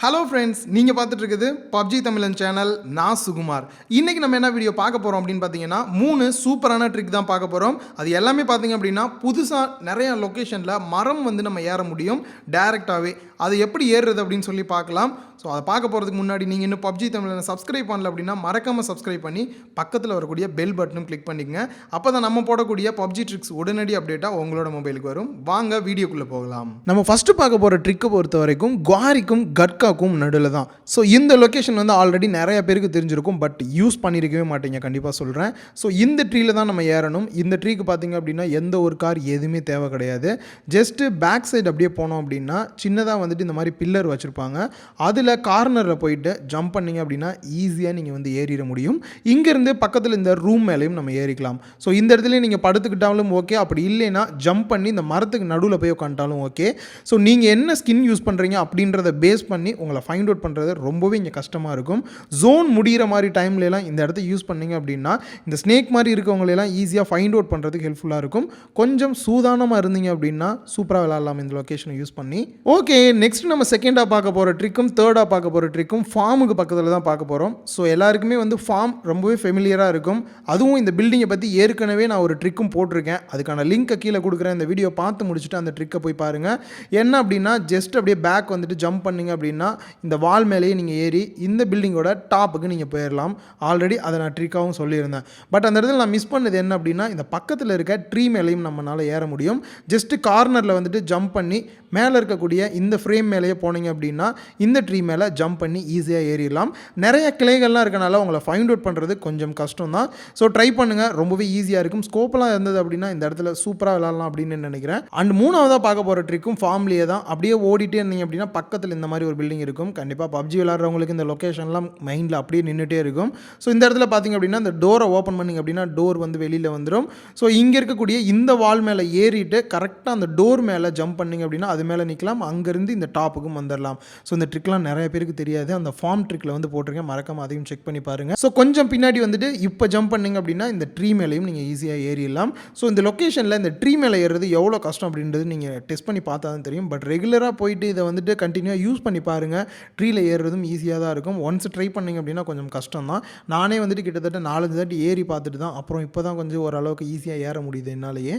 Hello friends, நீங்கள் பார்த்துட்டு இருக்குது பப்ஜி தமிழன் சேனல். நான் சுகுமார். இன்றைக்கி நம்ம என்ன வீடியோ பார்க்க போகிறோம் அப்படின்னு பார்த்தீங்கன்னா 3 சூப்பரான ட்ரிக் தான் பார்க்க போகிறோம். அது எல்லாமே பார்த்தீங்க அப்படின்னா புதுசாக நிறைய லொக்கேஷனில் மரம் வந்து நம்ம ஏற முடியும் டேரெக்டாகவே. அது எப்படி ஏறுறது அப்படின்னு சொல்லி பார்க்கலாம். ஸோ அதை பார்க்க போகிறதுக்கு முன்னாடி நீங்கள் இன்னும் பப்ஜி தமிழனை சப்ஸ்கிரைப் பண்ணல அப்படின்னா மறக்காமல் சப்ஸ்கிரைப் பண்ணி பக்கத்தில் வரக்கூடிய பெல் பட்டனும் கிளிக் பண்ணிக்கங்க. அப்போ தான் நம்ம போடக்கூடிய பப்ஜி ட்ரிக்ஸ் உடனடி அப்டேட்டாக உங்களோட மொபைலுக்கு வரும். வாங்க வீடியோக்குள்ளே போகலாம். நம்ம ஃபஸ்ட்டு பார்க்க போகிற ட்ரிக்கை பொறுத்த வரைக்கும் குவாரிக்கும் கட்காக்கும் நடுவில் தான். ஸோ இந்த லொக்கேஷன் வந்து ஆல்ரெடி நிறைய பேருக்கு தெரிஞ்சிருக்கும், பட் யூஸ் பண்ணியிருக்கவே மாட்டீங்க, கண்டிப்பாக சொல்கிறேன். ஸோ இந்த ட்ரீயில் தான் நம்ம ஏறணும். இந்த ட்ரீக்கு பார்த்தீங்க அப்படின்னா எந்த ஒரு கார் எதுவுமே தேவை கிடையாது. ஜஸ்ட்டு பேக் சைடு அப்படியே போனோம் அப்படின்னா சின்னதாக வந்துட்டு இந்த மாதிரி பில்லர் வச்சுருப்பாங்க. அதில் கார்னரில் போயிட்டு ஜம்ப் பண்ணிங்க அப்படின்னா ஈஸியாக நீங்கள் வந்து ஏறிட முடியும். இங்கேருந்து பக்கத்தில் இந்த ரூம் மேலேயும் நம்ம ஏறிக்கலாம். ஸோ இந்த இடத்துல நீங்கள் படுத்துக்கிட்டாலும் ஓகே, அப்படி இல்லைன்னா ஜம்ப் பண்ணி இந்த மரத்துக்கு நடுவில் போய் உட்காந்துட்டாலும் ஓகே. ஸோ நீங்கள் என்ன ஸ்கின் யூஸ் பண்ணுறீங்க அப்படின்றத பேஸ் பண்ணி உங்களை ஃபைண்ட் அவுட் பண்ணுறது ரொம்பவே இங்கே கஷ்டமாக இருக்கும். ஜோன் முடிகிற மாதிரி டைம்லலாம் இந்த இடத்த யூஸ் பண்ணிங்க அப்படின்னா இந்த ஸ்னேக் மாதிரி இருக்கவங்களெல்லாம் ஈஸியாக ஃபைண்ட் அவுட் பண்ணுறதுக்கு ஹெல்ப்ஃபுல்லாக இருக்கும். கொஞ்சம் சூதானமாக இருந்தீங்க அப்படின்னா சூப்பராக விளாட்லாம் இந்த லொக்கேஷனை யூஸ் பண்ணி. ஓகே, நெக்ஸ்ட் நம்ம செகண்டாக பார்க்க போகிற ட்ரிக்கும் தேர்டாக பார்க்க போகிற ட்ரிக்கும் ஃபார்முக்கு பக்கத்தில் தான் பார்க்க போகிறோம். ஸோ எல்லாருக்குமே வந்து ஃபார்ம் ரொம்பவே ஃபெமிலியராக இருக்கும். அதுவும் இந்த பில்டிங்கை பற்றி ஏற்கனவே நான் ஒரு ட்ரிக்கும் போட்டிருக்கேன். அதுக்கான லிங்க்கை கீழே கொடுக்குறேன். இந்த வீடியோ பார்த்து முடிச்சுட்டு அந்த ட்ரிக்கை போய் பாருங்கள். என்ன அப்படின்னா ஜஸ்ட் அப்படியே பேக் வந்துட்டு ஜம்ப் பண்ணிங்க அப்படின்னா இந்த வால் மேலேயே நீங்கள் ஏறி இந்த பில்டிங்கோட டாப்புக்கு நீங்கள் போயிடலாம். ஆல்ரெடி அதை நான் ட்ரிக்காகவும் சொல்லியிருந்தேன். பட் அந்த இடத்துல நான் மிஸ் பண்ணது என்ன அப்படின்னா இந்த பக்கத்தில் இருக்க ட்ரீ மேலேயும் நம்மளால் ஏற முடியும். ஜஸ்ட்டு கார்னரில் வந்துட்டு ஜம்ப் பண்ணி மேலே இருக்கக்கூடிய இந்த ஃப்ரேம் மேலேயே போனீங்க அப்படின்னா இந்த ட்ரீ மேலே ஜம்ப் பண்ணி ஈஸியாக ஏறிடலாம். நிறைய கிளைகள்லாம் இருக்கனால உங்களை ஃபைண்ட் அவுட் பண்ணுறது கொஞ்சம் கஷ்டம் தான். ஸோ ட்ரை பண்ணுங்கள், ரொம்பவே ஈஸியாக இருக்கும். ஸ்கோப்பெலாம் இருந்தது அப்படின்னா இந்த இடத்துல சூப்பராக விளாட்லாம் அப்படின்னு நினைக்கிறேன். அண்ட் மூணாவதாக பார்க்க போகிற ட்ரிக்கும் ஃபார்ம்லேயே தான். அப்படியே ஓடிட்டே இருந்தீங்க அப்படின்னா பக்கத்தில் இந்த மாதிரி ஒரு பில்டிங் இருக்கும். கண்டிப்பாக பப்ஜி விளாட்றவங்களுக்கு இந்த லொக்கேஷன்லாம் மைண்டில் அப்படியே நின்றுட்டே இருக்கும். ஸோ இந்த இடத்துல பார்த்திங்க அப்படின்னா இந்த டோரை ஓப்பன் பண்ணிங்க அப்படின்னா டோர் வந்து வெளியில் வந்துடும். ஸோ இங்கே இருக்கக்கூடிய இந்த வால் மேலே ஏறிட்டு கரெக்டாக அந்த டோர் மேலே ஜம்ப் பண்ணிங்க அப்படின்னா அது மேலே நிற்கலாம். அங்கேருந்து இந்த டாப்புக்கும் வந்துடலாம். ஸோ இந்த ட்ரிக்லாம் நிறைய பேருக்கு தெரியாது. அந்த ஃபார்ம் ட்ரிக்கில் வந்து போட்டிருக்கேன், மறக்காம அதையும் செக் பண்ணி பாருங்கள். ஸோ கொஞ்சம் பின்னாடி வந்துட்டு இப்போ ஜம்ப் பண்ணிங்க அப்படின்னா இந்த ட்ரீ மேலேயும் நீங்கள் ஈஸியாக ஏறிடலாம். ஸோ இந்த லொக்கேஷனில் இந்த ட்ரீ மேலே ஏறுறது எவ்வளோ கஷ்டம் அப்படின்றது நீங்கள் டெஸ்ட் பண்ணி பார்த்தா தான் தெரியும். பட் ரெகுலராக போயிட்டு இதை வந்துட்டு கண்டினியூவாக யூஸ் பண்ணி பாருங்கள். ட்ரீயில் ஏறுறதும் ஈஸியாக தான் இருக்கும். ஒன்ஸ் ட்ரை பண்ணிங்க அப்படின்னா கொஞ்சம் கஷ்டம் தான். நானே வந்துட்டு கிட்டத்தட்ட 4 தாட்டி ஏறி பார்த்துட்டு தான் அப்புறம் இப்போ தான் கொஞ்சம் ஓரளவுக்கு ஈஸியாக ஏற முடியுது என்னாலேயே.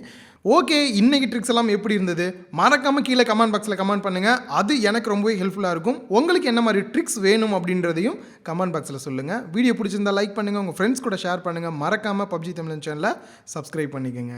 ஓகே, இன்றைக்கி ட்ரிக்ஸ் எல்லாம் எப்படி இருந்தது மறக்காமல் கீழே கமெண்ட் பாக்ஸில் கமெண்ட் பண்ணுங்கள். அது எனக்கு ரொம்பவே ஹெல்ப்ஃபுல்லாக இருக்கும். உங்களுக்கு என்ன மாதிரி ட்ரிக்ஸ் வேணும் அப்படின்றதையும் கமெண்ட் பாக்ஸில் சொல்லுங்கள். வீடியோ பிடிச்சிருந்தா லைக் பண்ணுங்கள், உங்கள் ஃப்ரெண்ட்ஸ் கூட ஷேர் பண்ணுங்கள். மறக்காமல் பப்ஜி தமிழன் சேனலை சப்ஸ்கிரைப் பண்ணிக்கோங்க.